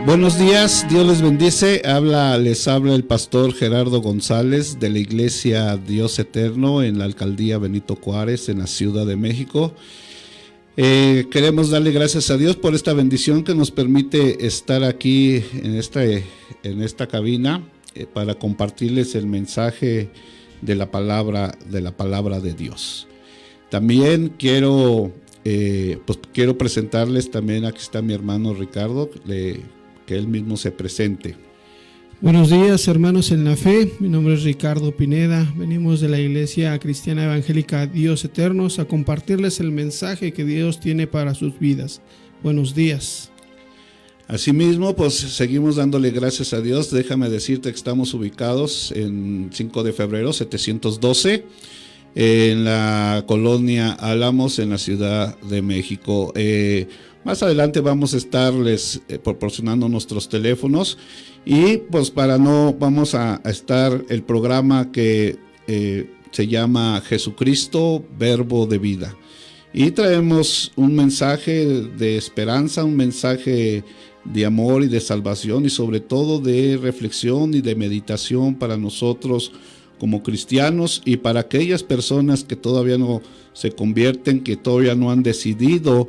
Buenos días, Dios les bendice. Les habla el pastor Gerardo González de la Iglesia Dios Eterno en la Alcaldía Benito Juárez en la Ciudad de México. Queremos darle gracias a Dios por esta bendición que nos permite estar aquí en esta cabina para compartirles el mensaje de la palabra de Dios. También quiero presentarles también, aquí está mi hermano Ricardo, que él mismo se presente. Buenos días, hermanos en la fe. Mi nombre es Ricardo Pineda. Venimos de la Iglesia Cristiana Evangélica Dios Eternos a compartirles el mensaje que Dios tiene para sus vidas. Buenos días. Asimismo, pues seguimos dándole gracias a Dios. Déjame decirte que estamos ubicados en 5 de febrero 712 en la colonia Álamos en la Ciudad de México. Más adelante vamos a estarles proporcionando nuestros teléfonos y pues vamos a estar el programa que se llama Jesucristo, Verbo de Vida. Y traemos un mensaje de esperanza, un mensaje de amor y de salvación y sobre todo de reflexión y de meditación para nosotros como cristianos y para aquellas personas que todavía no se convierten, que todavía no han decidido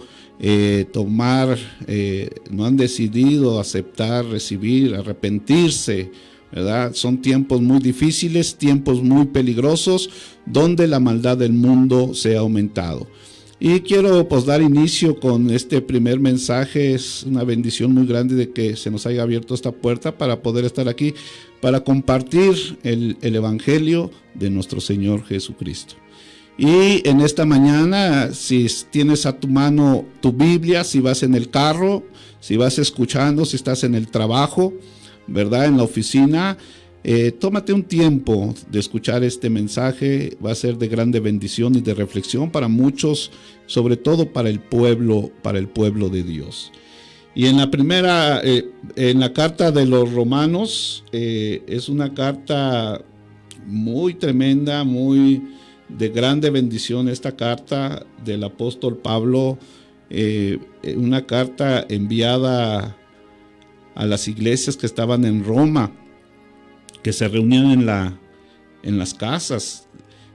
no han decidido aceptar, recibir, arrepentirse, ¿verdad? Son tiempos muy difíciles, tiempos muy peligrosos, donde la maldad del mundo se ha aumentado. Y quiero dar inicio con este primer mensaje. Es una bendición muy grande de que se nos haya abierto esta puerta para poder estar aquí, para compartir el Evangelio de nuestro Señor Jesucristo. Y en esta mañana, si tienes a tu mano tu Biblia, si vas en el carro, si vas escuchando, si estás en el trabajo, ¿verdad? En la oficina, tómate un tiempo de escuchar este mensaje. Va a ser de grande bendición y de reflexión para muchos, sobre todo para el pueblo de Dios. Y en la carta de los Romanos, es una carta muy tremenda, muy de grande bendición, esta carta del apóstol Pablo, una carta enviada a las iglesias que estaban en Roma, que se reunían en las casas.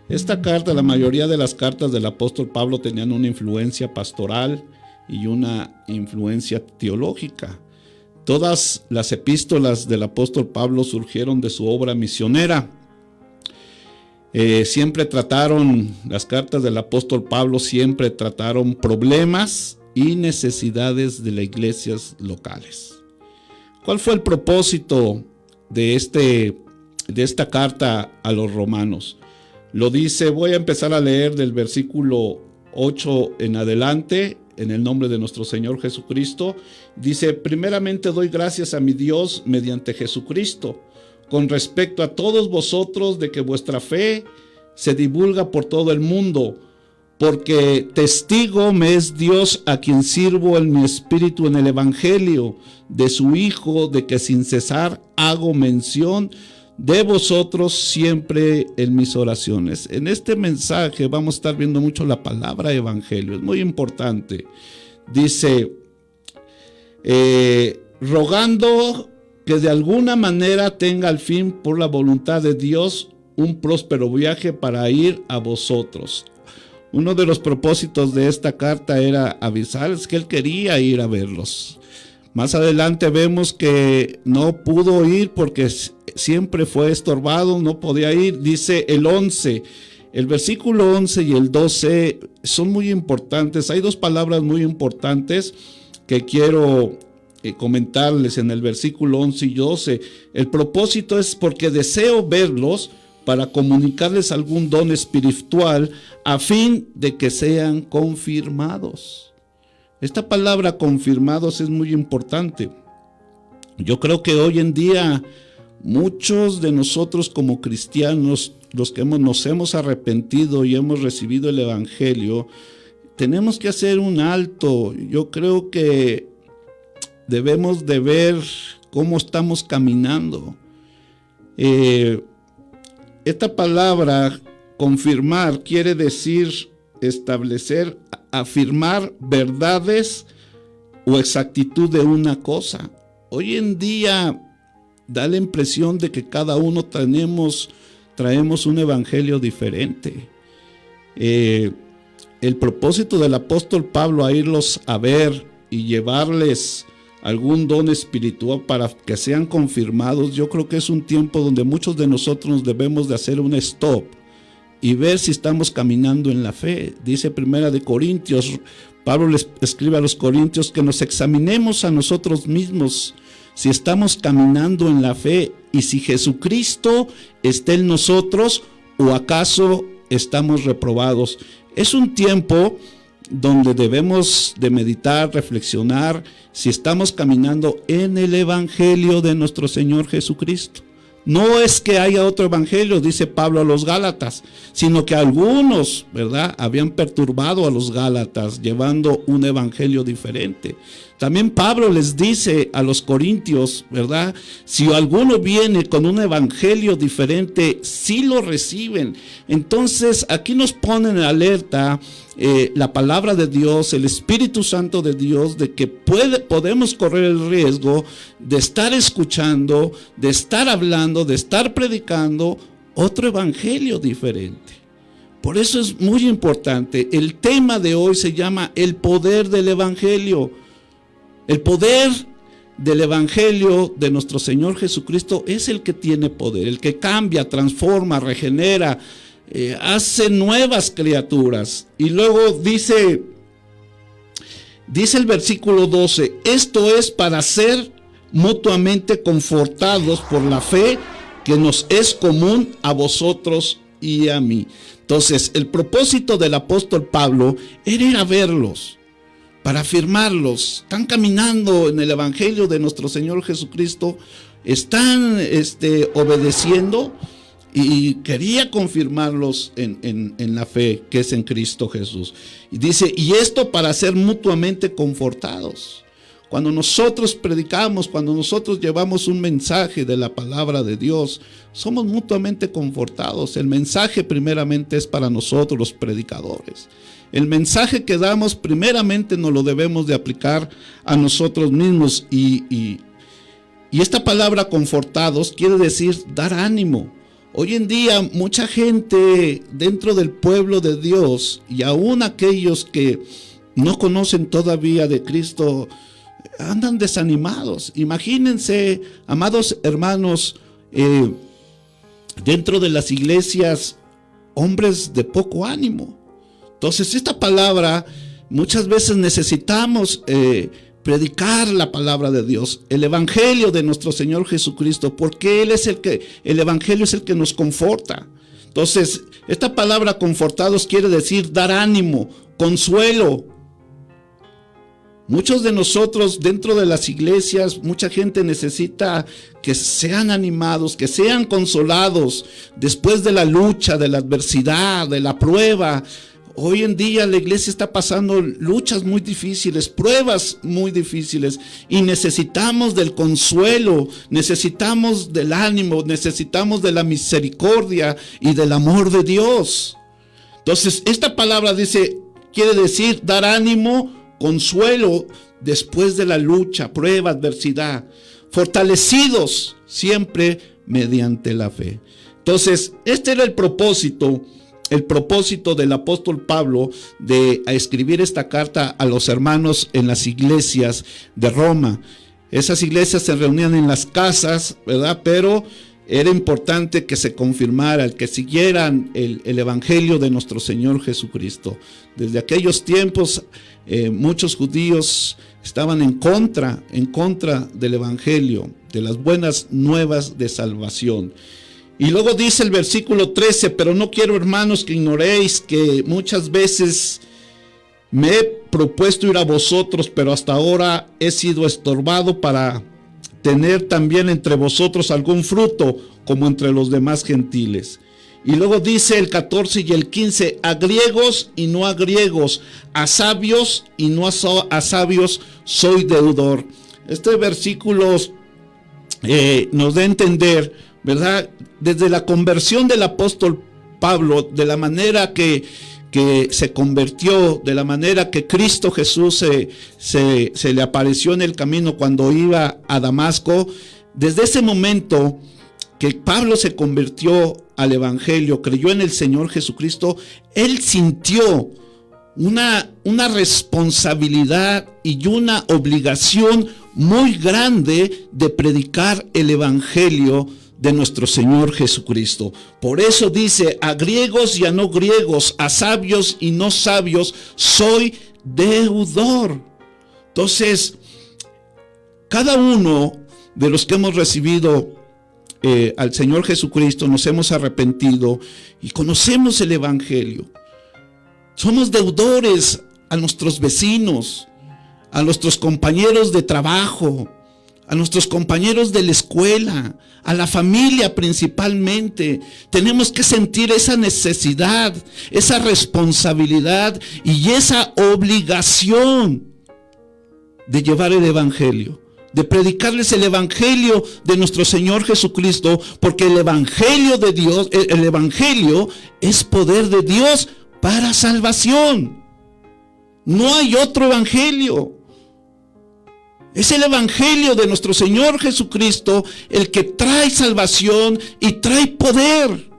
Esta carta, la mayoría de las cartas del apóstol Pablo tenían una influencia pastoral y una influencia teológica. Todas las epístolas del apóstol Pablo surgieron de su obra misionera. Las cartas del apóstol Pablo siempre trataron problemas y necesidades de las iglesias locales. ¿Cuál fue el propósito de esta carta a los romanos? Lo dice, voy a empezar a leer del versículo 8 en adelante, en el nombre de nuestro Señor Jesucristo. Dice, primeramente doy gracias a mi Dios mediante Jesucristo, con respecto a todos vosotros, de que vuestra fe se divulga por todo el mundo, porque testigo me es Dios, a quien sirvo en mi espíritu en el evangelio de su Hijo, de que sin cesar hago mención de vosotros siempre en mis oraciones. En este mensaje vamos a estar viendo mucho la palabra evangelio, es muy importante. Dice, rogando que de alguna manera tenga al fin, por la voluntad de Dios, un próspero viaje para ir a vosotros. Uno de los propósitos de esta carta era avisarles que él quería ir a verlos. Más adelante vemos que no pudo ir porque siempre fue estorbado, no podía ir. Dice el 11, el versículo 11 y el 12 son muy importantes. Hay dos palabras muy importantes que quiero comentarles en el versículo 11 y 12. El propósito es porque deseo verlos para comunicarles algún don espiritual a fin de que sean confirmados. Esta palabra confirmados es muy importante. Yo creo que hoy en día muchos de nosotros como cristianos, los que nos hemos arrepentido y hemos recibido el evangelio, tenemos que hacer un alto. Yo creo que debemos de ver cómo estamos caminando. Esta palabra confirmar quiere decir establecer, afirmar verdades o exactitud de una cosa Hoy en día da la impresión de que cada uno traemos un evangelio diferente. El propósito del apóstol Pablo a irlos a ver y llevarles algún don espiritual para que sean confirmados, yo creo que es un tiempo donde muchos de nosotros debemos de hacer un stop y ver si estamos caminando en la fe. Dice Primera de Corintios, Pablo les escribe a los corintios que nos examinemos a nosotros mismos si estamos caminando en la fe y si Jesucristo está en nosotros o acaso estamos reprobados. Es un tiempo donde debemos de meditar, reflexionar si estamos caminando en el evangelio de nuestro Señor Jesucristo. No es que haya otro evangelio, dice Pablo a los Gálatas, sino que algunos, ¿verdad?, habían perturbado a los Gálatas llevando un evangelio diferente. También Pablo les dice a los corintios, ¿verdad?, si alguno viene con un evangelio diferente, sí lo reciben. Entonces aquí nos ponen en alerta la palabra de Dios, el Espíritu Santo de Dios, de que podemos correr el riesgo de estar escuchando, de estar hablando, de estar predicando otro evangelio diferente. Por eso es muy importante. El tema de hoy se llama el poder del evangelio. El poder del evangelio de nuestro Señor Jesucristo es el que tiene poder, el que cambia, transforma, regenera, hace nuevas criaturas. Y luego dice el versículo 12, esto es para ser mutuamente confortados por la fe que nos es común a vosotros y a mí. Entonces, el propósito del apóstol Pablo era ir a verlos, para afirmarlos. Están caminando en el evangelio de nuestro Señor Jesucristo, están obedeciendo, y quería confirmarlos en la fe que es en Cristo Jesús. Y dice, y esto para ser mutuamente confortados. Cuando nosotros predicamos, cuando nosotros llevamos un mensaje de la palabra de Dios, somos mutuamente confortados. El mensaje primeramente es para nosotros los predicadores. El mensaje que damos primeramente nos lo debemos de aplicar a nosotros mismos. Y esta palabra confortados quiere decir dar ánimo. Hoy en día mucha gente dentro del pueblo de Dios y aún aquellos que no conocen todavía de Cristo andan desanimados. Imagínense, amados hermanos, dentro de las iglesias, hombres de poco ánimo. Entonces esta palabra, muchas veces necesitamos predicar la palabra de Dios, el evangelio de nuestro Señor Jesucristo, porque el evangelio es el que nos conforta. Entonces, esta palabra confortados quiere decir dar ánimo, consuelo. Muchos de nosotros dentro de las iglesias, mucha gente necesita que sean animados, que sean consolados después de la lucha, de la adversidad, de la prueba. Hoy en día la iglesia está pasando luchas muy difíciles, pruebas muy difíciles, y necesitamos del consuelo, necesitamos del ánimo, necesitamos de la misericordia y del amor de Dios. Entonces, esta palabra quiere decir dar ánimo, consuelo después de la lucha, prueba, adversidad, fortalecidos siempre mediante la fe. Entonces, este era el propósito del apóstol Pablo de escribir esta carta a los hermanos en las iglesias de Roma. Esas iglesias se reunían en las casas, ¿verdad? Pero era importante que se confirmara, que siguieran el evangelio de nuestro Señor Jesucristo. Desde aquellos tiempos, muchos judíos estaban en contra del evangelio, de las buenas nuevas de salvación. Y luego dice el versículo 13, pero no quiero, hermanos, que ignoréis que muchas veces me he propuesto ir a vosotros, pero hasta ahora he sido estorbado para tener también entre vosotros algún fruto, como entre los demás gentiles. Y luego dice el 14 y el 15, a griegos y no a griegos, a sabios y no a sabios soy deudor. Este versículo nos da a entender, ¿verdad? Desde la conversión del apóstol Pablo, de la manera que que se convirtió de la manera que Cristo Jesús se le apareció en el camino cuando iba a Damasco. Desde ese momento que Pablo se convirtió al Evangelio, creyó en el Señor Jesucristo, él sintió una responsabilidad y una obligación muy grande de predicar el Evangelio de nuestro Señor Jesucristo. Por eso dice: a griegos y a no griegos, a sabios y no sabios, soy deudor. Entonces, cada uno de los que hemos recibido al Señor Jesucristo, nos hemos arrepentido y conocemos el Evangelio. Somos deudores a nuestros vecinos, a nuestros compañeros de trabajo, a nuestros compañeros de la escuela, a la familia principalmente. Tenemos que sentir esa necesidad, esa responsabilidad y esa obligación de llevar el Evangelio, de predicarles el Evangelio de nuestro Señor Jesucristo, porque el Evangelio de Dios, el Evangelio es poder de Dios para salvación. No hay otro Evangelio. Es el Evangelio de nuestro Señor Jesucristo el que trae salvación y trae poder.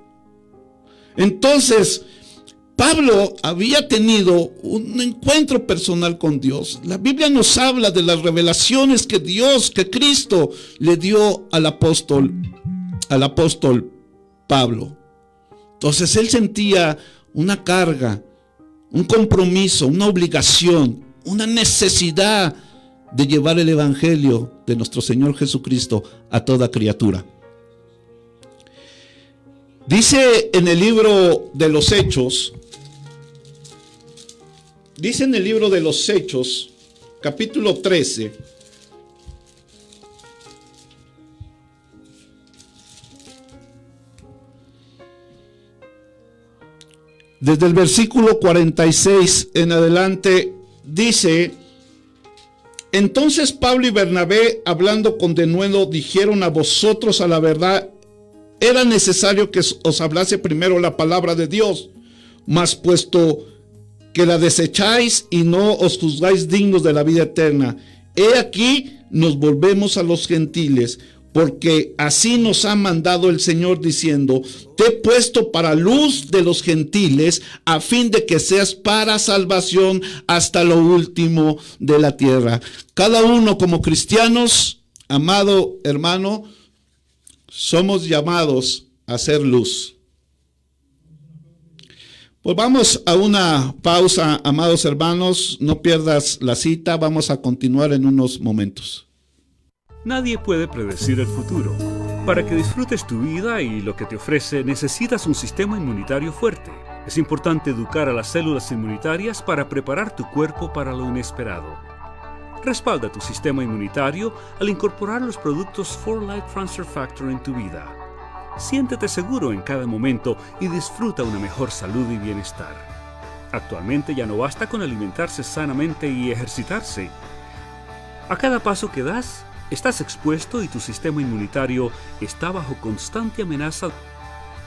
Entonces, Pablo había tenido un encuentro personal con Dios. La Biblia nos habla de las revelaciones que Cristo le dio al apóstol Pablo. Entonces él sentía una carga, un compromiso, una obligación, una necesidad de llevar el Evangelio de nuestro Señor Jesucristo a toda criatura. Dice en el libro de los Hechos, capítulo 13, desde el versículo 46 en adelante, dice: entonces Pablo y Bernabé, hablando con denuedo, dijeron: a vosotros a la verdad era necesario que os hablase primero la palabra de Dios, mas puesto que la desecháis y no os juzgáis dignos de la vida eterna, he aquí nos volvemos a los gentiles, porque así nos ha mandado el Señor diciendo: te he puesto para luz de los gentiles, a fin de que seas para salvación hasta lo último de la tierra. Cada uno como cristianos, amado hermano, somos llamados a ser luz. Pues vamos a una pausa, amados hermanos, no pierdas la cita, vamos a continuar en unos momentos. Nadie puede predecir el futuro. Para que disfrutes tu vida y lo que te ofrece, necesitas un sistema inmunitario fuerte. Es importante educar a las células inmunitarias para preparar tu cuerpo para lo inesperado. Respalda tu sistema inmunitario al incorporar los productos 4Life Transfer Factor en tu vida. Siéntete seguro en cada momento y disfruta una mejor salud y bienestar. Actualmente ya no basta con alimentarse sanamente y ejercitarse. A cada paso que das, estás expuesto y tu sistema inmunitario está bajo constante amenaza.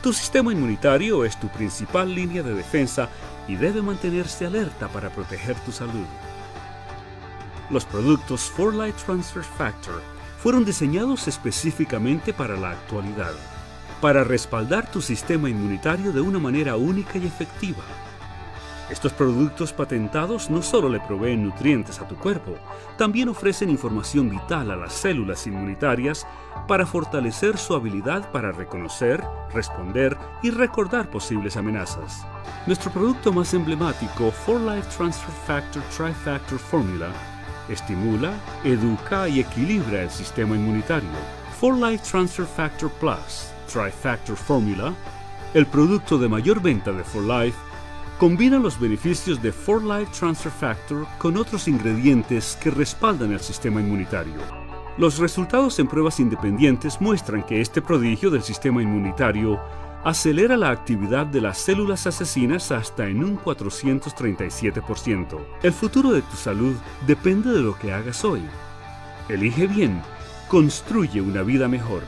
Tu sistema inmunitario es tu principal línea de defensa y debe mantenerse alerta para proteger tu salud. Los productos 4Life Transfer Factor fueron diseñados específicamente para la actualidad, para respaldar tu sistema inmunitario de una manera única y efectiva. Estos productos patentados no solo le proveen nutrientes a tu cuerpo, también ofrecen información vital a las células inmunitarias para fortalecer su habilidad para reconocer, responder y recordar posibles amenazas. Nuestro producto más emblemático, 4Life Transfer Factor Tri-Factor Formula, estimula, educa y equilibra el sistema inmunitario. 4Life Transfer Factor Plus Tri-Factor Formula, el producto de mayor venta de 4Life, combina los beneficios de 4Life Transfer Factor con otros ingredientes que respaldan el sistema inmunitario. Los resultados en pruebas independientes muestran que este prodigio del sistema inmunitario acelera la actividad de las células asesinas hasta en un 437%. El futuro de tu salud depende de lo que hagas hoy. Elige bien, construye una vida mejor.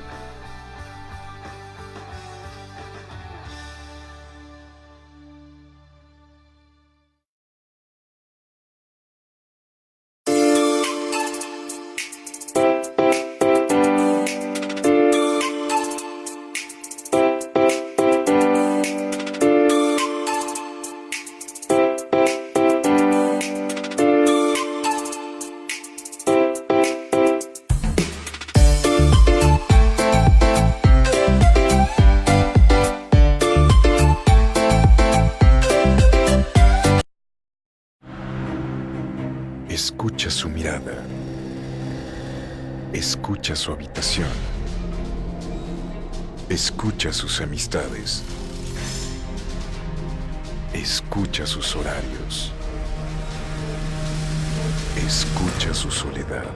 Escucha su habitación. Escucha sus amistades. Escucha sus horarios. Escucha su soledad.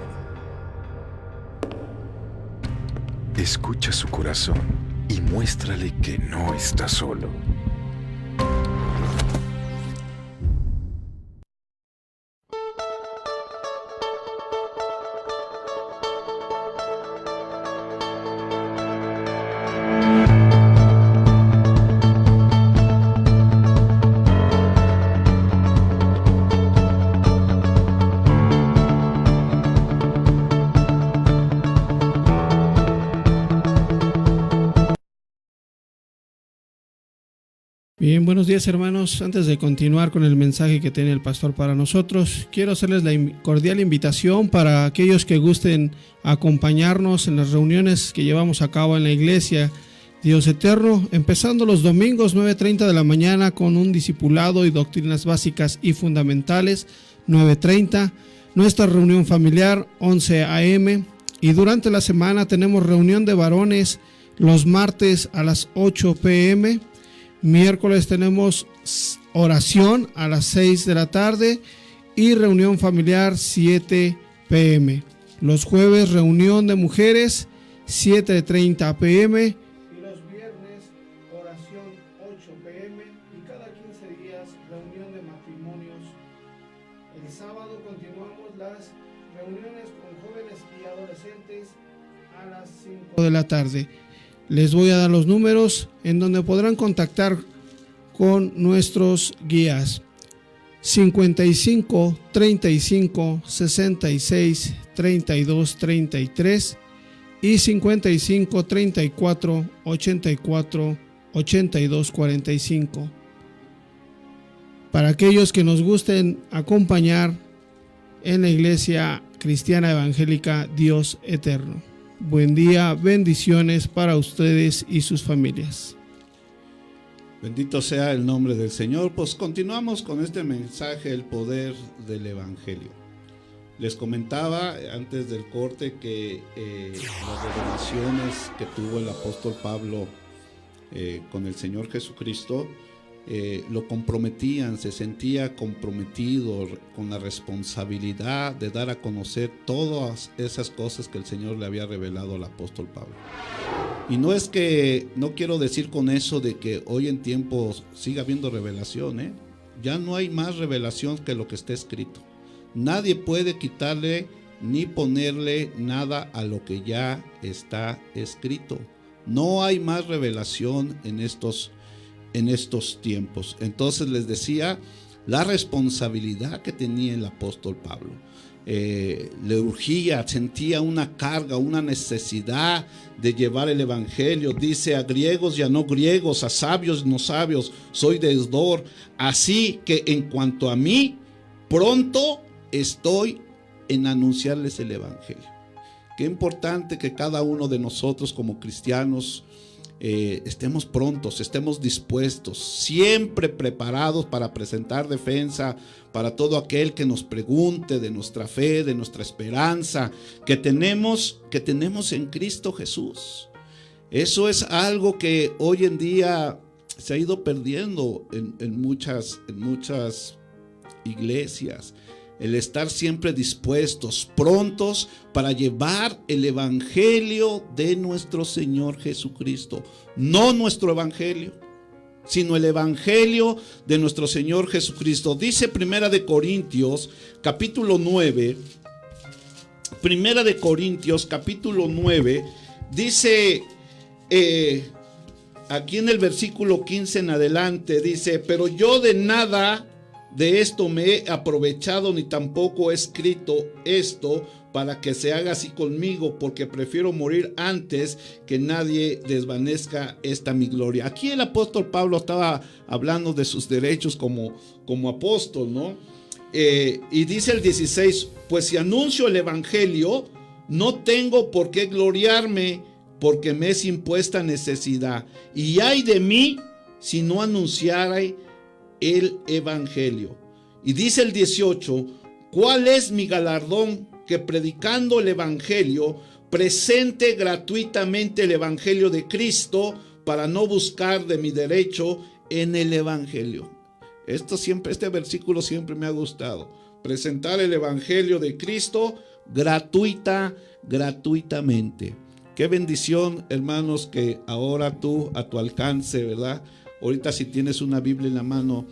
Escucha su corazón y muéstrale que no está solo. Bien, buenos días hermanos. Antes de continuar con el mensaje que tiene el pastor para nosotros, quiero hacerles la cordial invitación para aquellos que gusten acompañarnos en las reuniones que llevamos a cabo en la iglesia Dios Eterno, empezando los domingos 9:30 de la mañana con un discipulado y doctrinas básicas y fundamentales, 9:30, nuestra reunión familiar 11 a.m. y durante la semana tenemos reunión de varones los martes a las 8 p.m., miércoles tenemos oración a las 6 de la tarde y reunión familiar 7 p.m. Los jueves reunión de mujeres 7:30 p.m. y los viernes oración 8 p.m. y cada 15 días reunión de matrimonios. El sábado continuamos las reuniones con jóvenes y adolescentes a las 5 de la tarde. Les voy a dar los números en donde podrán contactar con nuestros guías: 55 35 66 32 33 y 55 34 84 82 45. Para aquellos que nos gusten acompañar en la Iglesia Cristiana Evangélica Dios Eterno. Buen día, bendiciones para ustedes y sus familias. Bendito sea el nombre del Señor. Pues continuamos con este mensaje, el poder del Evangelio. Les comentaba antes del corte que las revelaciones que tuvo el apóstol Pablo con el Señor Jesucristo lo comprometían, se sentía comprometido con la responsabilidad de dar a conocer todas esas cosas que el Señor le había revelado al apóstol Pablo. Y no es que, no quiero decir con eso de que hoy en tiempos siga habiendo revelación, ya no hay más revelación que lo que está escrito. Nadie puede quitarle ni ponerle nada a lo que ya está escrito. No hay más revelación en estos tiempos. Entonces les decía la responsabilidad que tenía el apóstol Pablo. Le urgía, sentía una carga, una necesidad de llevar el evangelio. Dice: a griegos y a no griegos, a sabios y no sabios, soy deudor. Así que en cuanto a mí, pronto estoy en anunciarles el evangelio. Qué importante que cada uno de nosotros como cristianos estemos prontos, estemos dispuestos, siempre preparados para presentar defensa para todo aquel que nos pregunte de nuestra fe, de nuestra esperanza que tenemos en Cristo Jesús. Eso es algo que hoy en día se ha ido perdiendo en muchas iglesias. El estar siempre dispuestos, prontos para llevar el evangelio de nuestro Señor Jesucristo. No nuestro evangelio, sino el evangelio de nuestro Señor Jesucristo. Dice Primera de Corintios, capítulo 9. Primera de Corintios, capítulo 9. Dice, aquí en el versículo 15 en adelante, dice: pero yo de nada de esto me he aprovechado, ni tampoco he escrito esto para que se haga así conmigo, porque prefiero morir antes que nadie desvanezca esta mi gloria. Aquí el apóstol Pablo estaba hablando de sus derechos como apóstol, ¿no? Y dice el 16: pues si anuncio el evangelio, no tengo por qué gloriarme, porque me es impuesta necesidad. Y ay de mí si no anunciara el evangelio. Y dice el 18: ¿cuál es mi galardón? Que predicando el evangelio presente gratuitamente el Evangelio de Cristo para no buscar de mi derecho en el Evangelio. Este versículo siempre me ha gustado. Presentar el Evangelio de Cristo gratuitamente. Qué bendición, hermanos, que ahora tú a tu alcance, ¿verdad? Ahorita si tienes una Biblia en la mano,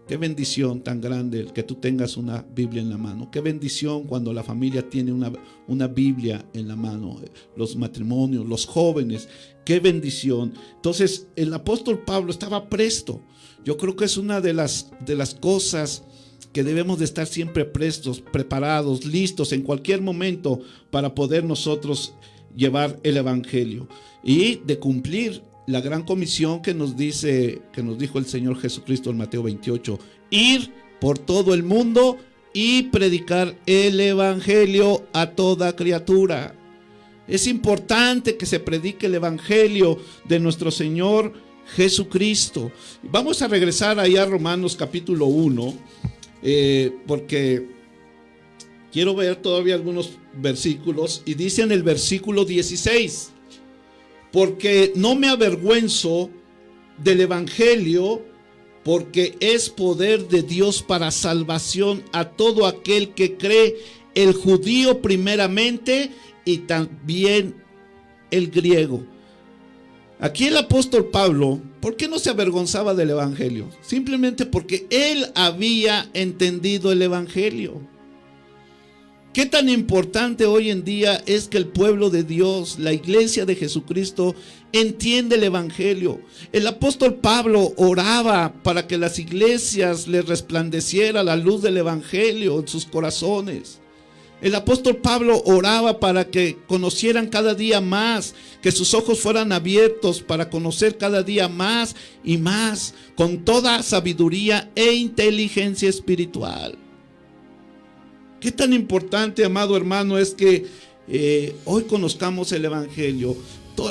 qué bendición tan grande que tú tengas una Biblia en la mano. Qué bendición cuando la familia tiene una Biblia en la mano. Los matrimonios, los jóvenes, qué bendición. Entonces el apóstol Pablo estaba presto. Yo creo que es una de las cosas que debemos de estar siempre prestos, preparados, listos en cualquier momento para poder nosotros llevar el Evangelio y de cumplir la gran comisión que nos dijo el Señor Jesucristo en Mateo 28, ir por todo el mundo y predicar el Evangelio a toda criatura. Es importante que se predique el Evangelio de nuestro Señor Jesucristo. Vamos a regresar ahí a Romanos capítulo 1, porque quiero ver todavía algunos versículos, y dice en el versículo 16, porque no me avergüenzo del Evangelio, porque es poder de Dios para salvación a todo aquel que cree, el judío primeramente y también el griego. Aquí el apóstol Pablo, ¿por qué no se avergonzaba del Evangelio? Simplemente porque él había entendido el Evangelio. ¿Qué tan importante hoy en día es que el pueblo de Dios, la iglesia de Jesucristo, entiende el Evangelio? El apóstol Pablo oraba para que las iglesias les resplandeciera la luz del Evangelio en sus corazones. El apóstol Pablo oraba para que conocieran cada día más, que sus ojos fueran abiertos para conocer cada día más y más, con toda sabiduría e inteligencia espiritual. Qué tan importante, amado hermano, es que hoy conozcamos el Evangelio.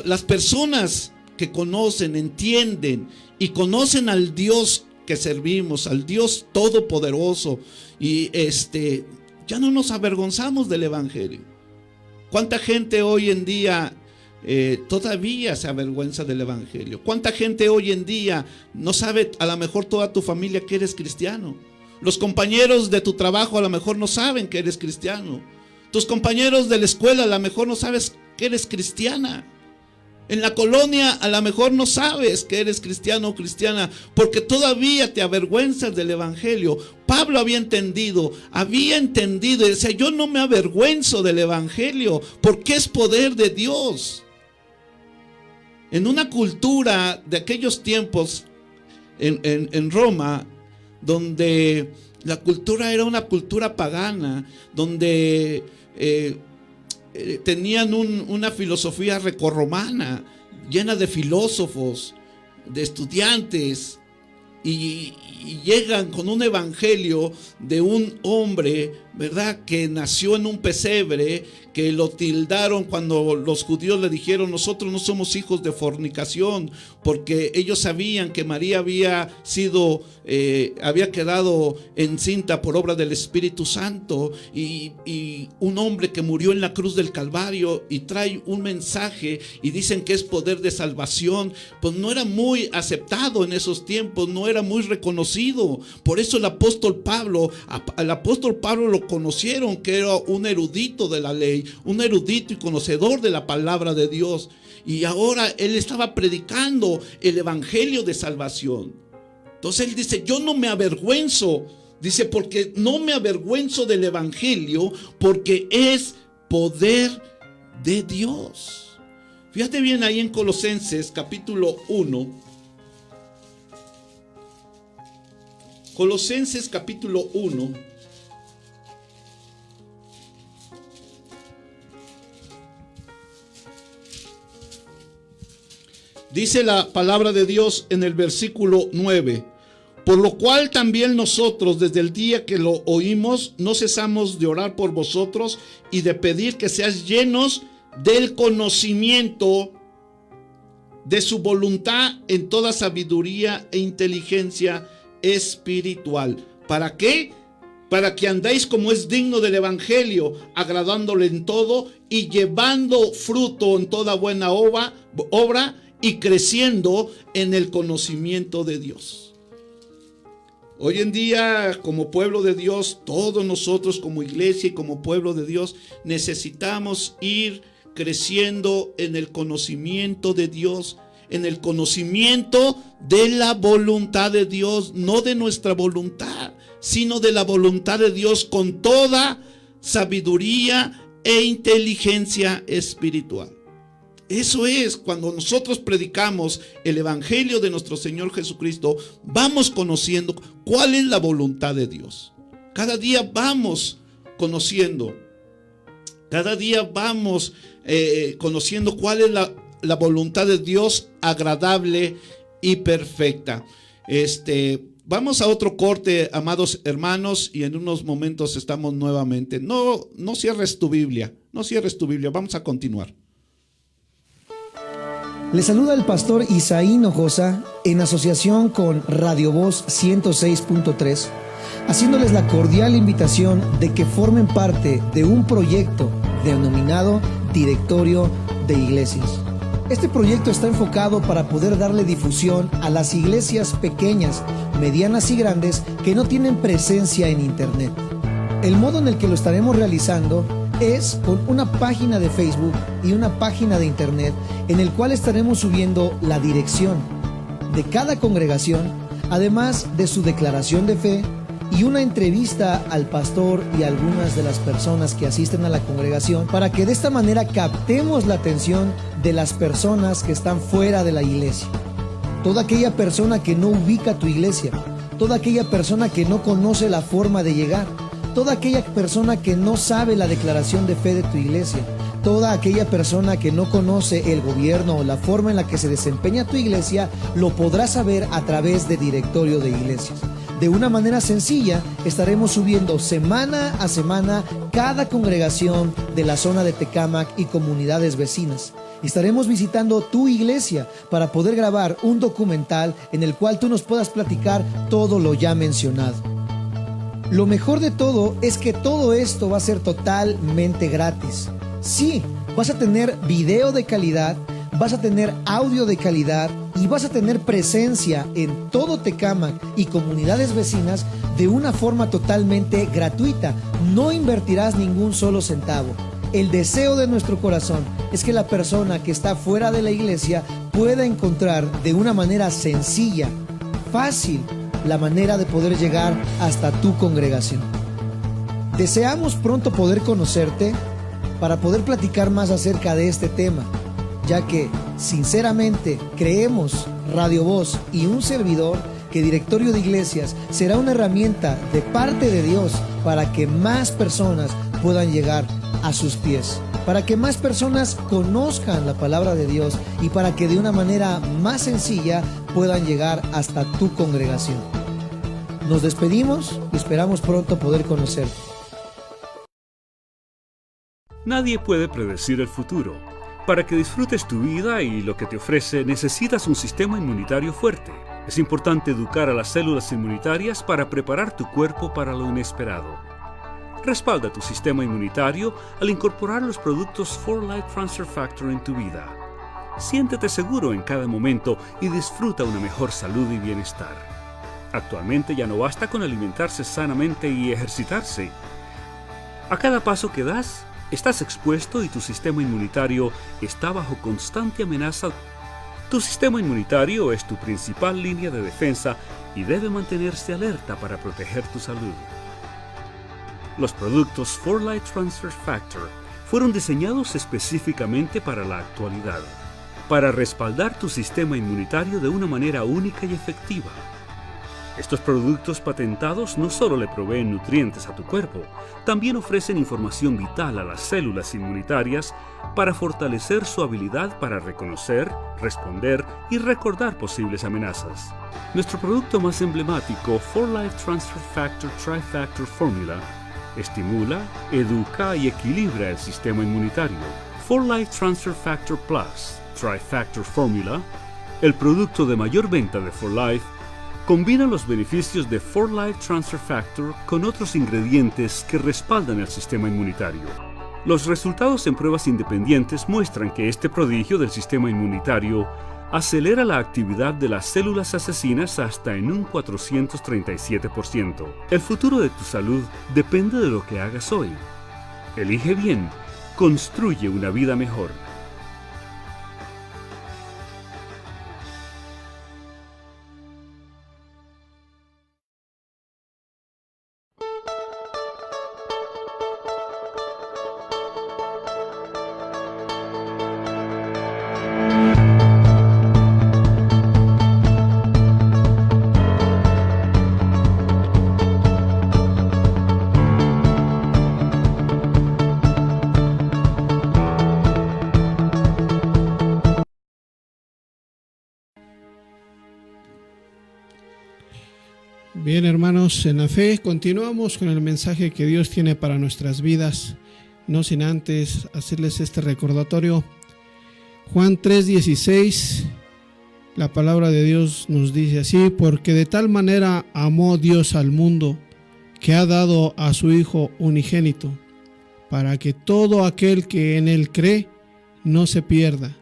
Las personas que conocen, entienden y conocen al Dios que servimos, al Dios todopoderoso, y ya no nos avergonzamos del Evangelio. ¿Cuánta gente hoy en día todavía se avergüenza del Evangelio? ¿Cuánta gente hoy en día no sabe, a lo mejor toda tu familia, que eres cristiano? Los compañeros de tu trabajo a lo mejor no saben que eres cristiano. Tus compañeros de la escuela a lo mejor no sabes que eres cristiana. En la colonia a lo mejor no sabes que eres cristiano o cristiana, porque todavía te avergüenzas del Evangelio. Pablo había entendido y decía: yo no me avergüenzo del Evangelio, porque es poder de Dios. En una cultura de aquellos tiempos, en Roma, donde la cultura era una cultura pagana, donde tenían una filosofía grecorromana llena de filósofos, de estudiantes, y llegan con un evangelio de un hombre, ¿verdad?, que nació en un pesebre, que lo tildaron cuando los judíos le dijeron: nosotros no somos hijos de fornicación, porque ellos sabían que María había quedado encinta por obra del Espíritu Santo, y un hombre que murió en la cruz del Calvario y trae un mensaje y dicen que es poder de salvación, pues no era muy aceptado en esos tiempos, no era muy reconocido. Por eso al apóstol Pablo lo conocieron que era un erudito de la ley, un erudito y conocedor de la palabra de Dios, y ahora él estaba predicando el evangelio de salvación. Entonces él dice: yo no me avergüenzo, dice, porque no me avergüenzo del evangelio, porque es poder de Dios. Fíjate bien ahí en Colosenses capítulo 1. Colosenses capítulo 1. Dice la palabra de Dios en el versículo 9: por lo cual también nosotros, desde el día que lo oímos, no cesamos de orar por vosotros y de pedir que seáis llenos del conocimiento de su voluntad en toda sabiduría e inteligencia espiritual. ¿Para qué? para que andéis como es digno del evangelio, agradándole en todo y llevando fruto en toda buena obra y creciendo en el conocimiento de Dios. Hoy en día, como pueblo de Dios, todos nosotros como iglesia y como pueblo de Dios, necesitamos ir creciendo en el conocimiento de Dios, en el conocimiento de la voluntad de Dios, no de nuestra voluntad, sino de la voluntad de Dios con toda sabiduría e inteligencia espiritual. Eso es, cuando nosotros predicamos el evangelio de nuestro Señor Jesucristo, vamos conociendo cuál es la voluntad de Dios. Cada día vamos conociendo, conociendo cuál es la voluntad de Dios agradable y perfecta. Vamos a otro corte, amados hermanos, y en unos momentos estamos nuevamente. No cierres tu Biblia, vamos a continuar. Le saluda el pastor Isaí Hinojosa en asociación con Radio Voz 106.3, haciéndoles la cordial invitación de que formen parte de un proyecto denominado Directorio de Iglesias. Este proyecto está enfocado para poder darle difusión a las iglesias pequeñas, medianas y grandes que no tienen presencia en Internet. El modo en el que lo estaremos realizando es con una página de Facebook y una página de Internet en el cual estaremos subiendo la dirección de cada congregación, además de su declaración de fe y una entrevista al pastor y a algunas de las personas que asisten a la congregación, para que de esta manera captemos la atención de las personas que están fuera de la iglesia. Toda aquella persona que no ubica tu iglesia, toda aquella persona que no conoce la forma de llegar, toda aquella persona que no sabe la declaración de fe de tu iglesia, toda aquella persona que no conoce el gobierno o la forma en la que se desempeña tu iglesia, lo podrá saber a través de Directorio de Iglesias. De una manera sencilla, estaremos subiendo semana a semana cada congregación de la zona de Tecámac y comunidades vecinas. Estaremos visitando tu iglesia para poder grabar un documental en el cual tú nos puedas platicar todo lo ya mencionado. Lo mejor de todo es que todo esto va a ser totalmente gratis. Sí, vas a tener video de calidad, vas a tener audio de calidad y vas a tener presencia en todo Tecámac y comunidades vecinas de una forma totalmente gratuita. No invertirás ningún solo centavo. El deseo de nuestro corazón es que la persona que está fuera de la iglesia pueda encontrar de una manera sencilla, fácil, la manera de poder llegar hasta tu congregación. Deseamos pronto poder conocerte para poder platicar más acerca de este tema, ya que sinceramente creemos, Radio Voz y un servidor, que Directorio de Iglesias será una herramienta de parte de Dios para que más personas puedan llegar a sus pies, para que más personas conozcan la palabra de Dios y para que de una manera más sencilla puedan llegar hasta tu congregación. Nos despedimos y esperamos pronto poder conocerte. Nadie puede predecir el futuro. Para que disfrutes tu vida y lo que te ofrece, necesitas un sistema inmunitario fuerte. Es importante educar a las células inmunitarias para preparar tu cuerpo para lo inesperado. Respalda tu sistema inmunitario al incorporar los productos 4Life Transfer Factor en tu vida. Siéntete seguro en cada momento y disfruta una mejor salud y bienestar. Actualmente ya no basta con alimentarse sanamente y ejercitarse. A cada paso que das, estás expuesto y tu sistema inmunitario está bajo constante amenaza. Tu sistema inmunitario es tu principal línea de defensa y debe mantenerse alerta para proteger tu salud. Los productos 4Life Transfer Factor fueron diseñados específicamente para la actualidad, para respaldar tu sistema inmunitario de una manera única y efectiva. Estos productos patentados no solo le proveen nutrientes a tu cuerpo, también ofrecen información vital a las células inmunitarias para fortalecer su habilidad para reconocer, responder y recordar posibles amenazas. Nuestro producto más emblemático, 4Life Transfer Factor Tri-Factor Formula, estimula, educa y equilibra el sistema inmunitario. 4Life Transfer Factor Plus Tri-Factor Formula, el producto de mayor venta de 4Life, Combina los beneficios de 4Life Transfer Factor con otros ingredientes que respaldan el sistema inmunitario. Los resultados en pruebas independientes muestran que este prodigio del sistema inmunitario acelera la actividad de las células asesinas hasta en un 437%. El futuro de tu salud depende de lo que hagas hoy. Elige bien, construye una vida mejor. Bien, hermanos, en la fe continuamos con el mensaje que Dios tiene para nuestras vidas, no sin antes hacerles este recordatorio. Juan 3:16, la palabra de Dios nos dice así: porque de tal manera amó Dios al mundo, que ha dado a su Hijo unigénito, para que todo aquel que en él cree no se pierda,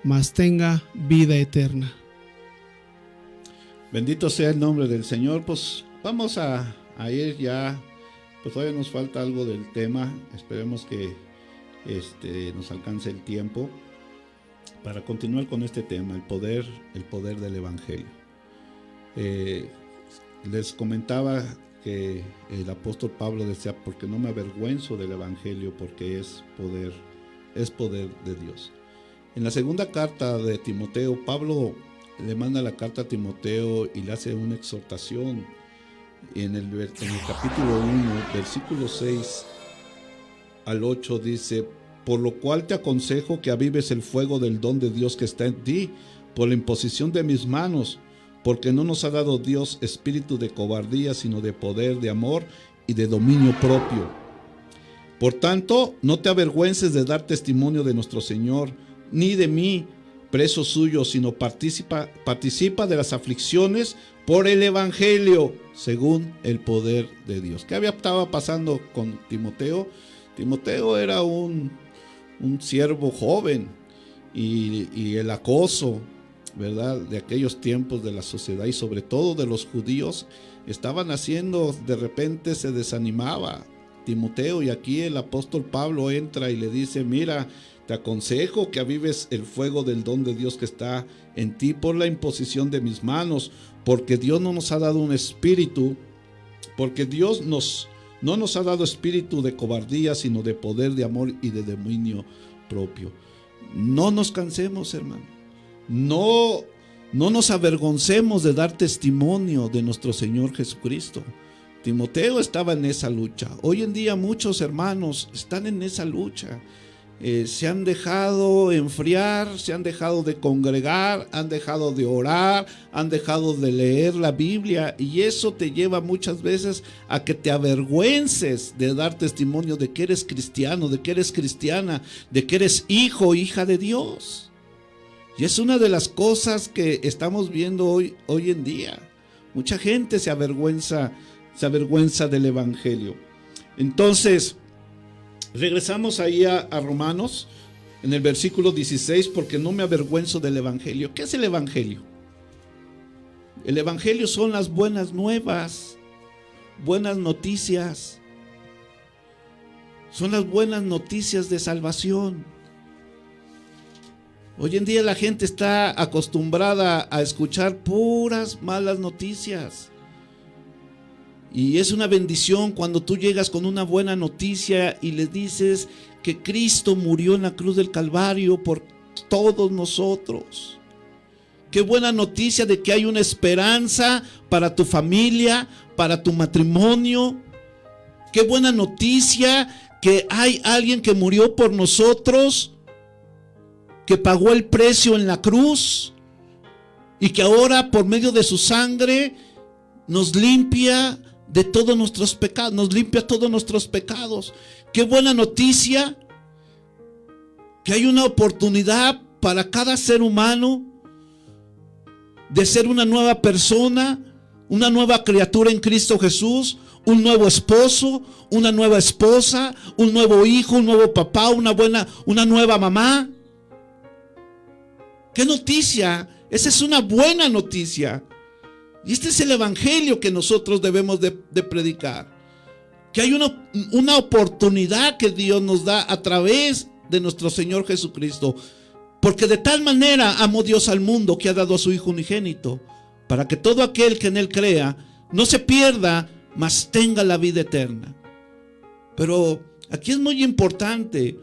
mas tenga vida eterna. Bendito sea el nombre del Señor. Pues vamos a ir ya, pues todavía nos falta algo del tema. Esperemos que nos alcance el tiempo para continuar con este tema, el poder del Evangelio. Les comentaba que el apóstol Pablo decía: porque no me avergüenzo del Evangelio, porque es poder de Dios. En la segunda carta de Timoteo, Pablo le manda la carta a Timoteo y le hace una exhortación en el capítulo 1, versículo 6 al 8, dice: por lo cual te aconsejo que avives el fuego del don de Dios que está en ti, por la imposición de mis manos, porque no nos ha dado Dios espíritu de cobardía, sino de poder, de amor y de dominio propio. Por tanto, no te avergüences de dar testimonio de nuestro Señor, ni de mí, preso suyo, sino participa de las aflicciones por el Evangelio, según el poder de Dios. ¿Qué estaba pasando con Timoteo? Timoteo era un siervo joven, y el acoso, ¿verdad?, de aquellos tiempos de la sociedad y sobre todo de los judíos estaban haciendo, de repente se desanimaba Timoteo, y aquí el apóstol Pablo entra y le dice: mira, te aconsejo que avives el fuego del don de Dios que está en ti por la imposición de mis manos, porque Dios no nos ha dado un espíritu, porque Dios no nos ha dado espíritu de cobardía, sino de poder, de amor y de dominio propio. No nos cansemos, hermano. No nos avergoncemos de dar testimonio de nuestro Señor Jesucristo. Timoteo estaba en esa lucha. Hoy en día muchos hermanos están en esa lucha. Se han dejado enfriar, se han dejado de congregar, han dejado de orar, han dejado de leer la Biblia, y eso te lleva muchas veces a que te avergüences de dar testimonio de que eres cristiano, de que eres cristiana, de que eres hijo o hija de Dios. Y es una de las cosas que estamos viendo hoy en día. Mucha gente se avergüenza del Evangelio. Entonces, regresamos ahí a Romanos, en el versículo 16, porque no me avergüenzo del Evangelio. ¿Qué es el Evangelio? El Evangelio son las buenas nuevas, buenas noticias. Son las buenas noticias de salvación. Hoy en día la gente está acostumbrada a escuchar puras malas noticias. Y es una bendición cuando tú llegas con una buena noticia y le dices que Cristo murió en la cruz del Calvario por todos nosotros. Qué buena noticia de que hay una esperanza para tu familia, para tu matrimonio. Qué buena noticia que hay alguien que murió por nosotros, que pagó el precio en la cruz y que ahora por medio de su sangre nos limpia de todos nuestros pecados, nos limpia todos nuestros pecados. Qué buena noticia que hay una oportunidad para cada ser humano de ser una nueva persona, una nueva criatura en Cristo Jesús, un nuevo esposo, una nueva esposa, un nuevo hijo, un nuevo papá, una nueva mamá. ¿Qué noticia? Esa es una buena noticia. Y este es el evangelio que nosotros debemos de predicar. Que hay una oportunidad que Dios nos da a través de nuestro Señor Jesucristo. Porque de tal manera amó Dios al mundo que ha dado a su Hijo unigénito, para que todo aquel que en Él crea no se pierda, mas tenga la vida eterna. Pero aquí es muy importante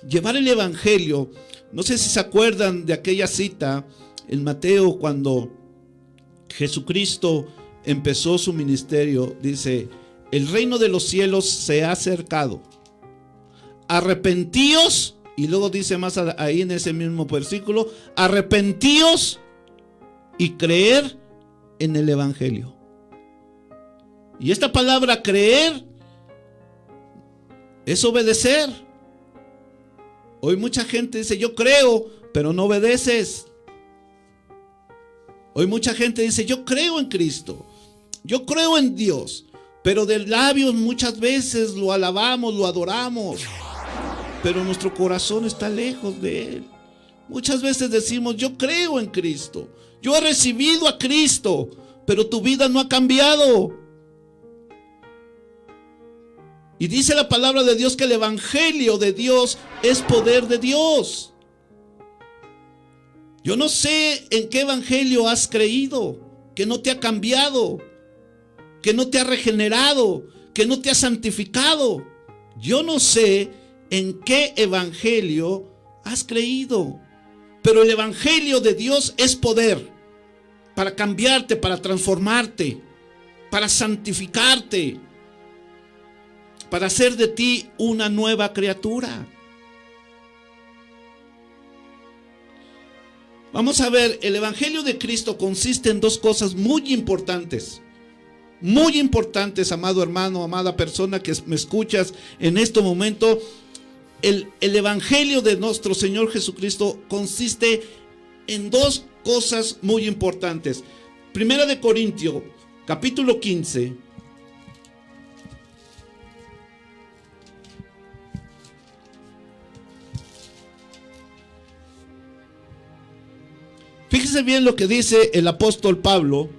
llevar el evangelio. No sé si se acuerdan de aquella cita en Mateo cuando Jesucristo empezó su ministerio. Dice: el reino de los cielos se ha acercado. Arrepentíos. Y luego dice más ahí en ese mismo versículo: arrepentíos y creer en el evangelio. Y esta palabra creer es obedecer. Hoy mucha gente dice: yo creo, pero no obedeces. Hoy mucha gente dice: yo creo en Cristo, yo creo en Dios, pero de labios muchas veces lo alabamos, lo adoramos, pero nuestro corazón está lejos de Él. Muchas veces decimos: yo creo en Cristo, yo he recibido a Cristo, pero tu vida no ha cambiado. Y dice la palabra de Dios que el evangelio de Dios es poder de Dios. Yo no sé en qué evangelio has creído, que no te ha cambiado, que no te ha regenerado, que no te ha santificado. Yo no sé en qué evangelio has creído, pero el evangelio de Dios es poder para cambiarte, para transformarte, para santificarte, para hacer de ti una nueva criatura. Vamos a ver, el evangelio de Cristo consiste en dos cosas muy importantes, amado hermano, amada persona que me escuchas en este momento. El evangelio de nuestro Señor Jesucristo consiste en dos cosas muy importantes. Primera de Corintios, capítulo 15. Fíjese bien lo que dice el apóstol Pablo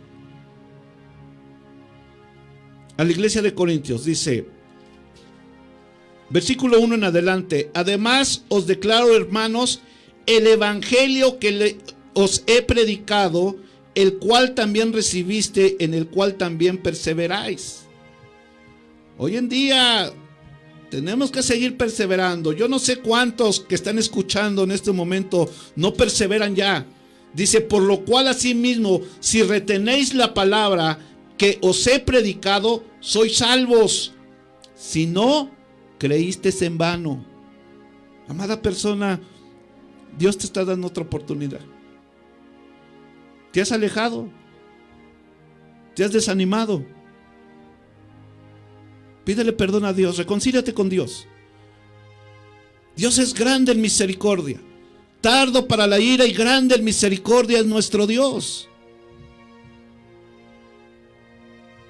a la iglesia de Corintios. Dice, versículo 1 en adelante: además os declaro, hermanos, el evangelio que os he predicado, el cual también recibiste, en el cual también perseveráis. Hoy en día tenemos que seguir perseverando. Yo no sé cuántos que están escuchando en este momento no perseveran ya. Dice: por lo cual asimismo, si retenéis la palabra que os he predicado, sois salvos. Si no, creísteis en vano. Amada persona, Dios te está dando otra oportunidad. ¿Te has alejado? ¿Te has desanimado? Pídele perdón a Dios, reconcíliate con Dios. Dios es grande en misericordia, tardo para la ira y grande en misericordia es nuestro Dios.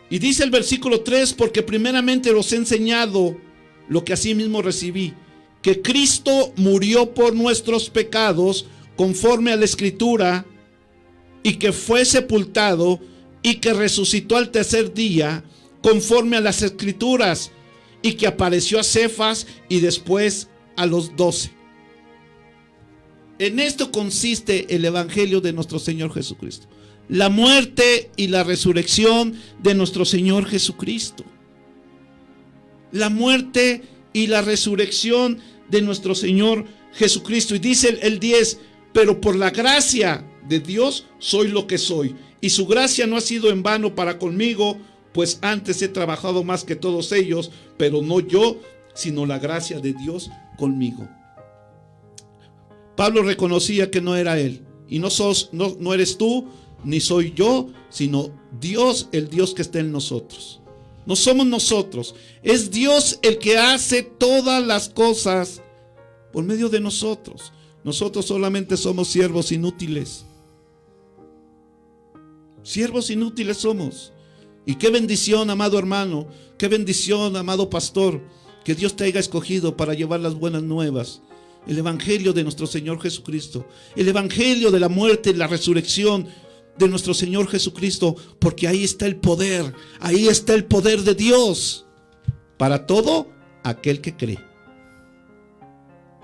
Y dice el versículo 3: porque primeramente os he enseñado lo que asimismo recibí, que Cristo murió por nuestros pecados conforme a la Escritura, y que fue sepultado, y que resucitó al tercer día conforme a las Escrituras, y que apareció a Cefas y después a los 12. En esto consiste el evangelio de nuestro Señor Jesucristo: la muerte y la resurrección de nuestro Señor Jesucristo. La muerte y la resurrección de nuestro Señor Jesucristo. Y dice el 10: pero por la gracia de Dios soy lo que soy, y su gracia no ha sido en vano para conmigo, pues antes he trabajado más que todos ellos, pero no yo, sino la gracia de Dios conmigo. Pablo reconocía que no era él, y no eres tú, ni soy yo, sino Dios, el Dios que está en nosotros. No somos nosotros, es Dios el que hace todas las cosas por medio de nosotros. Nosotros solamente somos siervos inútiles. Siervos inútiles somos. Y qué bendición, amado hermano, qué bendición, amado pastor, que Dios te haya escogido para llevar las buenas nuevas. El evangelio de nuestro Señor Jesucristo, el evangelio de la muerte y la resurrección de nuestro Señor Jesucristo, porque ahí está el poder de Dios para todo aquel que cree.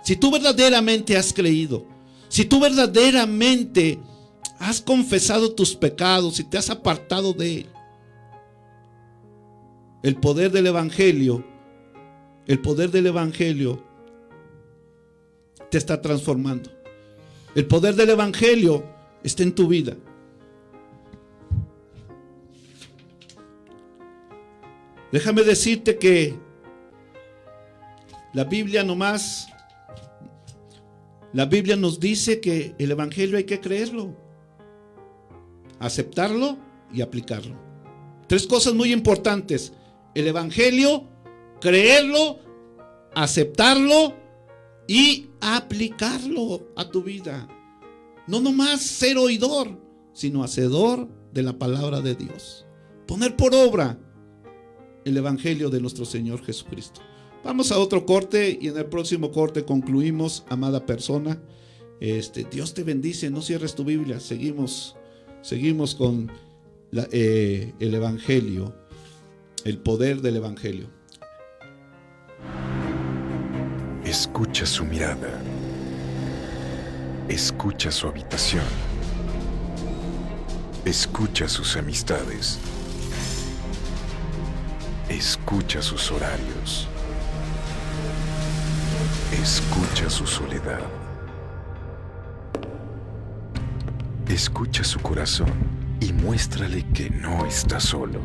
Si tú verdaderamente has creído, si tú verdaderamente has confesado tus pecados y te has apartado de él, el poder del evangelio te está transformando. El poder del evangelio está en tu vida. Déjame decirte que la Biblia nos dice que el evangelio hay que creerlo, aceptarlo y aplicarlo. 3 cosas muy importantes: el evangelio, creerlo, aceptarlo y aplicarlo a tu vida. No nomás ser oidor, sino hacedor de la palabra de Dios. Poner por obra el evangelio de nuestro Señor Jesucristo. Vamos a otro corte y en el próximo corte concluimos, amada persona. Dios te bendice, no cierres tu Biblia. Seguimos con el evangelio, el poder del evangelio. Escucha su mirada. Escucha su habitación. Escucha sus amistades. Escucha sus horarios. Escucha su soledad. Escucha su corazón y muéstrale que no está solo.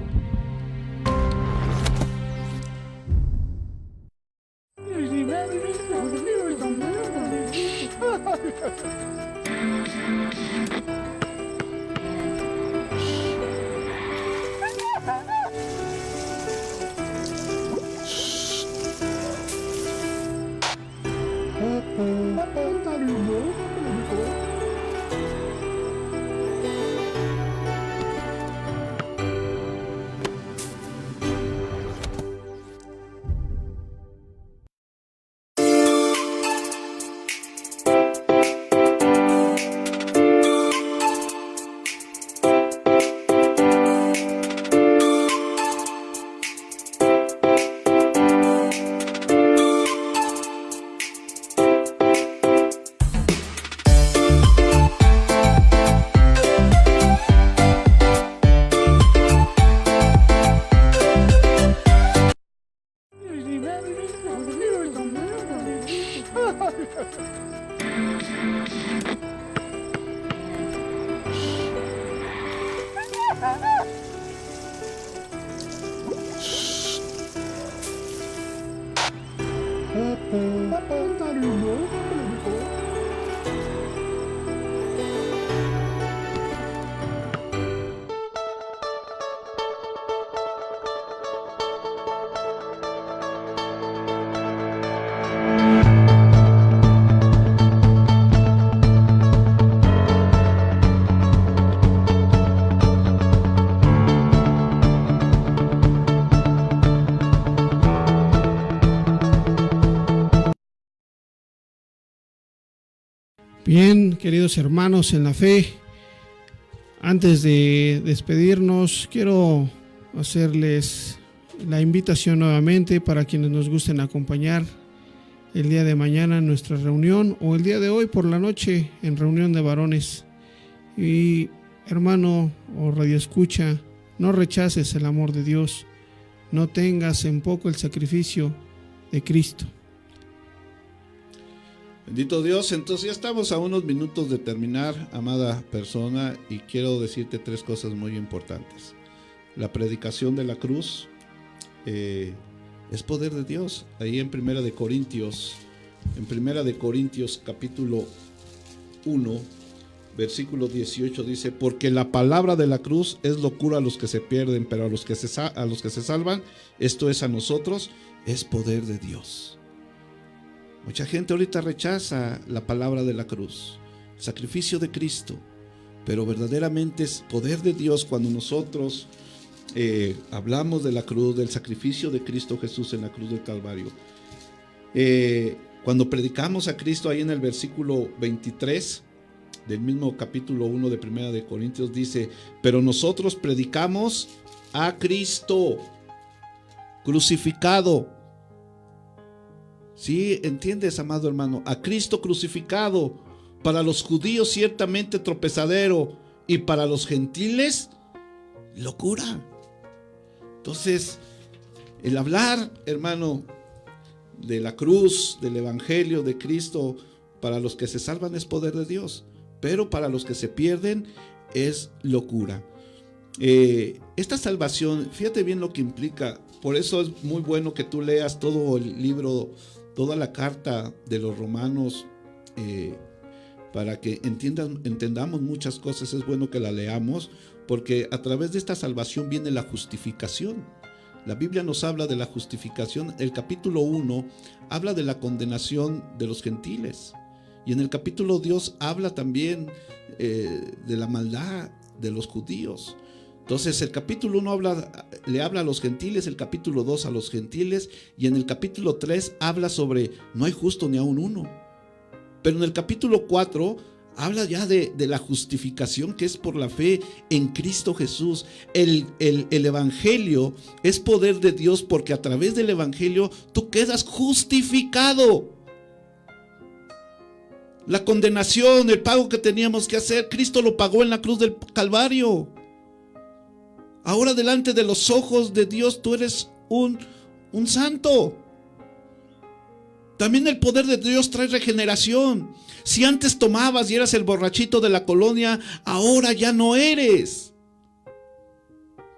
Bien, queridos hermanos en la fe, antes de despedirnos, quiero hacerles la invitación nuevamente para quienes nos gusten acompañar el día de mañana en nuestra reunión o el día de hoy por la noche en reunión de varones. Y hermano o radioescucha, no rechaces el amor de Dios, no tengas en poco el sacrificio de Cristo. Bendito Dios. Entonces ya estamos a unos minutos de terminar, amada persona, y quiero decirte 3 cosas muy importantes. La predicación de la cruz es poder de Dios. Ahí en Primera de Corintios capítulo 1, versículo 18 dice: porque la palabra de la cruz es locura a los que se pierden, pero a los que se salvan, esto es a nosotros, es poder de Dios. Mucha gente ahorita rechaza la palabra de la cruz, el sacrificio de Cristo, pero verdaderamente es poder de Dios cuando nosotros hablamos de la cruz, del sacrificio de Cristo Jesús en la cruz del Calvario. Cuando predicamos a Cristo, ahí en el versículo 23 del mismo capítulo 1 de Primera de Corintios dice: pero nosotros predicamos a Cristo crucificado. ¿Sí? ¿Entiendes, amado hermano? A Cristo crucificado. Para los judíos ciertamente tropezadero, y para los gentiles locura. Entonces, el hablar, hermano, de la cruz, del evangelio de Cristo, para los que se salvan es poder de Dios, pero para los que se pierden es locura. Esta salvación, fíjate bien lo que implica. Por eso es muy bueno que tú leas todo el libro, toda la carta de los Romanos, para que entendamos muchas cosas. Es bueno que la leamos, porque a través de esta salvación viene la justificación. La Biblia nos habla de la justificación. El capítulo 1 habla de la condenación de los gentiles, y en el capítulo 2 habla también de la maldad de los judíos. Entonces el capítulo 1 le habla a los gentiles, el capítulo 2 a los gentiles, y en el capítulo 3 habla sobre no hay justo ni aun uno. Pero en el capítulo 4 habla ya de la justificación, que es por la fe en Cristo Jesús. El evangelio es poder de Dios, porque a través del evangelio tú quedas justificado. La condenación, el pago que teníamos que hacer, Cristo lo pagó en la cruz del Calvario. Ahora delante de los ojos de Dios tú eres un santo. También el poder de Dios trae regeneración. Si antes tomabas y eras el borrachito de la colonia, ahora ya no eres.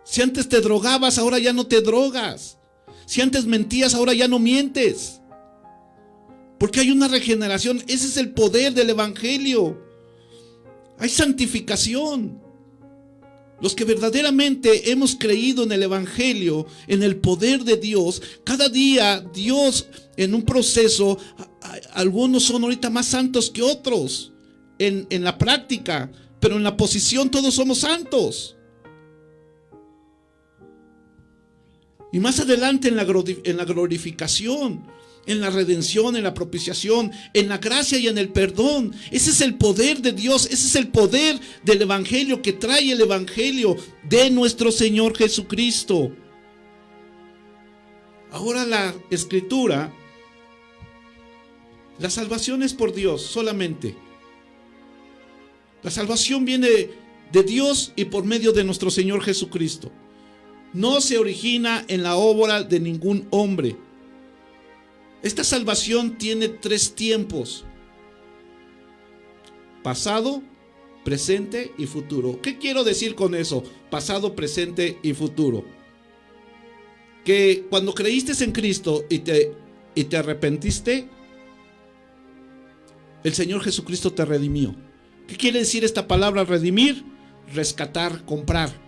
Si antes te drogabas, ahora ya no te drogas. Si antes mentías, ahora ya no mientes. Porque hay una regeneración. Ese es el poder del evangelio. Hay santificación. Los que verdaderamente hemos creído en el evangelio, en el poder de Dios, cada día Dios en un proceso, algunos son ahorita más santos que otros en la práctica, pero en la posición todos somos santos. Y más adelante en la glorificación, en la redención, en la propiciación, en la gracia y en el perdón. Ese es el poder de Dios, ese es el poder del evangelio que trae el evangelio de nuestro Señor Jesucristo. Ahora la escritura, la salvación es por Dios solamente. La salvación viene de Dios y por medio de nuestro Señor Jesucristo. No se origina en la obra de ningún hombre. Esta salvación tiene 3 tiempos: pasado, presente y futuro. ¿Qué quiero decir con eso? Pasado, presente y futuro. Que cuando creíste en Cristo y te arrepentiste, el Señor Jesucristo te redimió. ¿Qué quiere decir esta palabra redimir? Rescatar, comprar.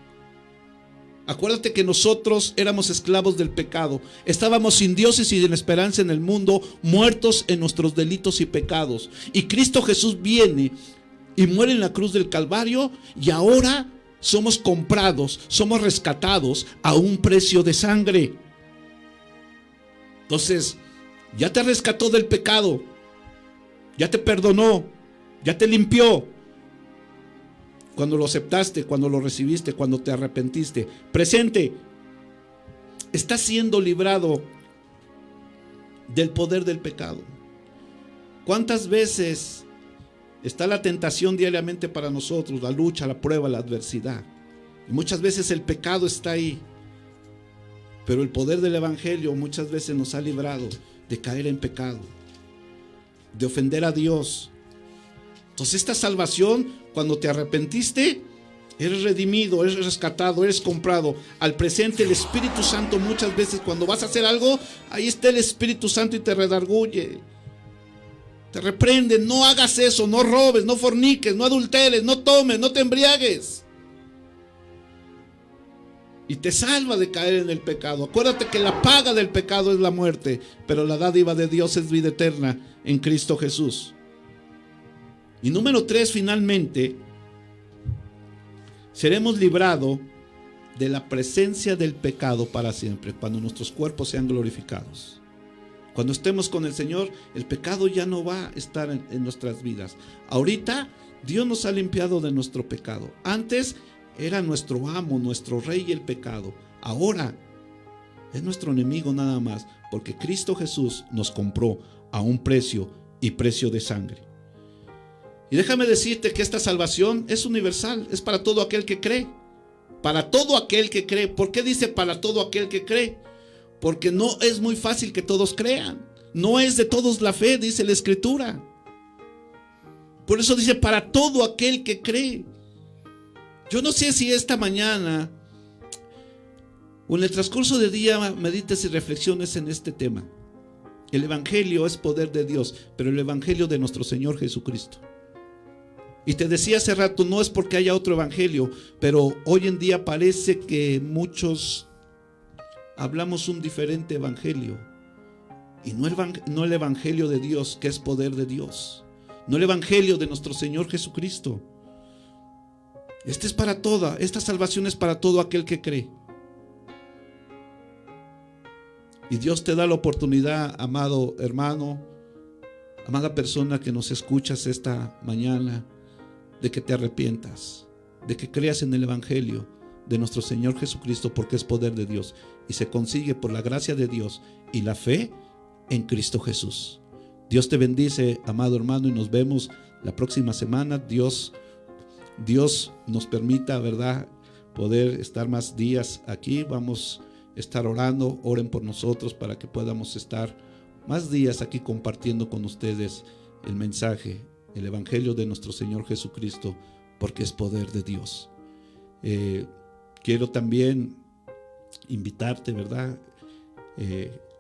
Acuérdate que nosotros éramos esclavos del pecado. Estábamos sin Dios y sin esperanza en el mundo, muertos en nuestros delitos y pecados. Y Cristo Jesús viene y muere en la cruz del Calvario, y ahora somos comprados, somos rescatados a un precio de sangre. Entonces, ya te rescató del pecado, ya te perdonó, ya te limpió. Cuando lo aceptaste, cuando lo recibiste, cuando te arrepentiste. Presente, estás siendo librado del poder del pecado. ¿Cuántas veces está la tentación diariamente para nosotros? La lucha, la prueba, la adversidad. Y muchas veces el pecado está ahí. Pero el poder del evangelio muchas veces nos ha librado de caer en pecado, de ofender a Dios. Entonces esta salvación, cuando te arrepentiste, eres redimido, eres rescatado, eres comprado. Al presente, el Espíritu Santo, muchas veces cuando vas a hacer algo, ahí está el Espíritu Santo y te redarguye, te reprende: no hagas eso, no robes, no forniques, no adulteres, no tomes, no te embriagues. Y te salva de caer en el pecado. Acuérdate que la paga del pecado es la muerte, pero la dádiva de Dios es vida eterna en Cristo Jesús. Y número 3, finalmente, seremos librados de la presencia del pecado para siempre, cuando nuestros cuerpos sean glorificados. Cuando estemos con el Señor, el pecado ya no va a estar en nuestras vidas. Ahorita Dios nos ha limpiado de nuestro pecado. Antes era nuestro amo, nuestro rey el pecado. Ahora es nuestro enemigo nada más, porque Cristo Jesús nos compró a un precio y precio de sangre. Y déjame decirte que esta salvación es universal, es para todo aquel que cree. Para todo aquel que cree. ¿Por qué dice para todo aquel que cree? Porque no es muy fácil que todos crean. No es de todos la fe, dice la Escritura. Por eso dice para todo aquel que cree. Yo no sé si esta mañana o en el transcurso del día medites y reflexiones en este tema. El Evangelio es poder de Dios, pero el Evangelio de nuestro Señor Jesucristo. Y te decía hace rato, no es porque haya otro evangelio, pero hoy en día parece que muchos hablamos un diferente evangelio. Y no el evangelio de Dios, que es poder de Dios. No el evangelio de nuestro Señor Jesucristo. Este es para toda, esta salvación es para todo aquel que cree. Y Dios te da la oportunidad, amado hermano, amada persona que nos escuchas esta mañana, de que te arrepientas, de que creas en el Evangelio de nuestro Señor Jesucristo, porque es poder de Dios y se consigue por la gracia de Dios y la fe en Cristo Jesús. Dios te bendice, amado hermano, y nos vemos la próxima semana. Dios nos permita, ¿verdad?, poder estar más días aquí. Vamos a estar orando, oren por nosotros para que podamos estar más días aquí compartiendo con ustedes el mensaje, el Evangelio de nuestro Señor Jesucristo, porque es poder de Dios. Quiero también invitarte, ¿verdad?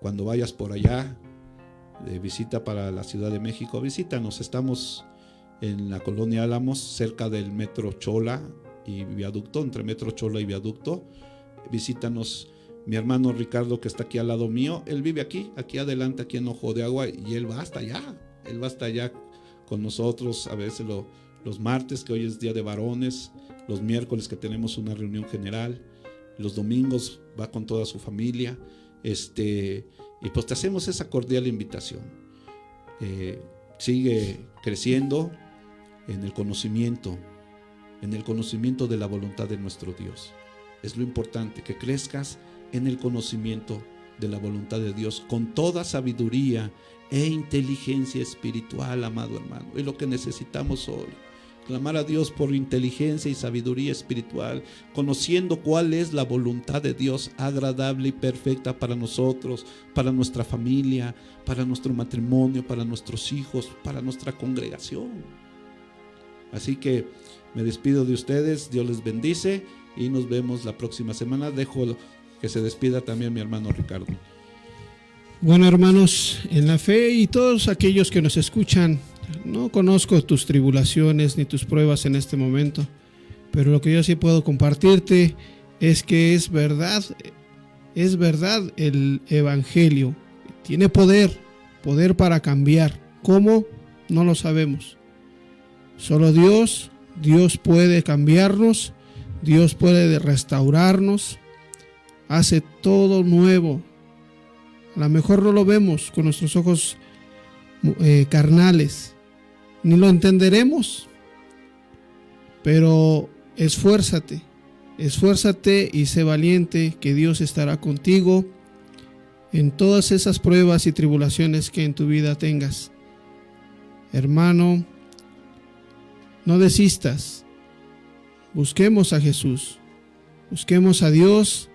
Cuando vayas por allá, de visita para la Ciudad de México, visítanos. Estamos en la colonia Álamos, cerca del Metro Chola y Viaducto, entre Metro Chola y Viaducto. Visítanos. Mi hermano Ricardo, que está aquí al lado mío, él vive aquí adelante, aquí en Ojo de Agua, y él va hasta allá con nosotros, a veces los martes, que hoy es día de varones, los miércoles que tenemos una reunión general, los domingos va con toda su familia, y pues te hacemos esa cordial invitación. Sigue creciendo en el conocimiento de la voluntad de nuestro Dios. Es lo importante, que crezcas en el conocimiento de la voluntad de Dios con toda sabiduría e inteligencia espiritual, amado hermano. Es lo que necesitamos hoy, clamar a Dios por inteligencia y sabiduría espiritual, conociendo cuál es la voluntad de Dios agradable y perfecta para nosotros, para nuestra familia, para nuestro matrimonio, para nuestros hijos, para nuestra congregación. Así que me despido de ustedes, Dios les bendice y nos vemos la próxima semana. Dejo que se despida también mi hermano Ricardo. Bueno, hermanos en la fe y todos aquellos que nos escuchan, no conozco tus tribulaciones ni tus pruebas en este momento, pero lo que yo sí puedo compartirte es que es verdad el Evangelio. Tiene poder para cambiar. ¿Cómo? No lo sabemos. Solo Dios puede cambiarnos, Dios puede restaurarnos, hace todo nuevo. A lo mejor no lo vemos con nuestros ojos carnales, ni lo entenderemos, pero esfuérzate y sé valiente, que Dios estará contigo en todas esas pruebas y tribulaciones que en tu vida tengas. Hermano, no desistas, busquemos a Jesús, busquemos a Dios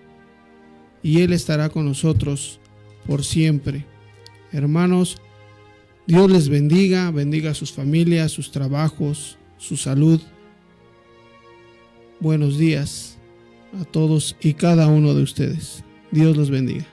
y Él estará con nosotros por siempre. Hermanos, Dios les bendiga a sus familias, sus trabajos, su salud. Buenos días a todos y cada uno de ustedes. Dios los bendiga.